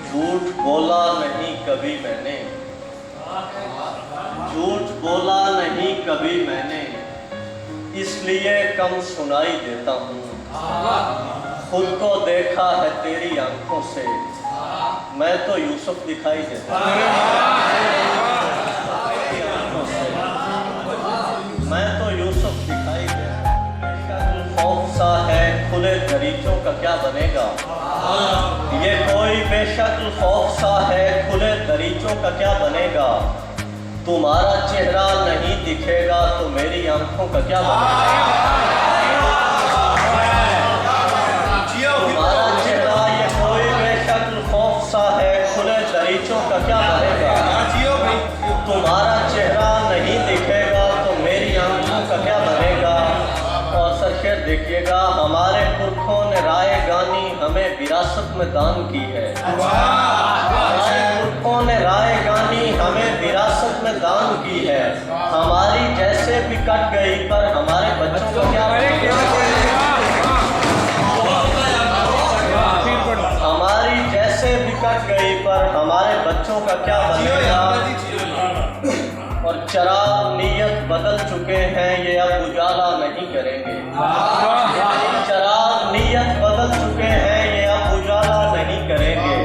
झूठ बोला नहीं कभी मैंने, झूठ बोला नहीं कभी मैंने, इसलिए कम सुनाई देता हूँ। खुद को देखा है तेरी आंखों से, मैं तो यूसुफ दिखाई देता हूँ। मैं तो यूसुफ दिखाई देता हूँ। खौफ सा है खुले दरीचों का क्या बनेगा, ये कोई बेशक्ल खौफ सा है खुले दरीचों का क्या बनेगा। तुम्हारा चेहरा नहीं दिखेगा तो मेरी आंखों का क्या बनेगा। तुम्हारा चेहरा ये कोई बेशक्ल खौफ सा है खुले दरीचों का क्या बनेगा। तुम्हारा चेहरा नहीं दिखेगा तो मेरी आंखों का क्या बनेगा। और सरशेर देखिएगा, हमारे पुरखों ने राय गानी हमें विरासत में दान की है। हमारे पुरखों ने राय गानी हमें विरासत में दान की है। हमारी जैसे भी कट गई पर हमारे बच्चों को क्या बनेगा। हमारी जैसे भी कट गई पर हमारे बच्चों का क्या बनेगा। और चराग नीयत बदल चुके हैं, ये अब उजाला नहीं करेंगे। चराग नीयत बदल चुके हैं, ये अब उजाला नहीं करेंगे।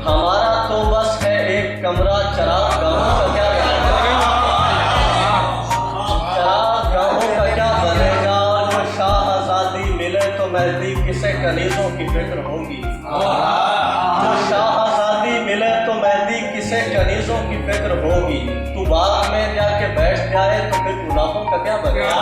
हमारा तो बस है एक कमरा, चराग गाहों का क्या बनेगा। चराग गाहों का क्या बनेगा। जो शाहज़ादी मिले तो मेहदी किसे कनीज़ों की फिक्र होगी। जो शाहज़ादी मिले तो मेहदी किसे कनीज़ों की फिक्र होगी। तू बाग में जाके बैठ जाए तो फिर गुनाहों का क्या बनेगा।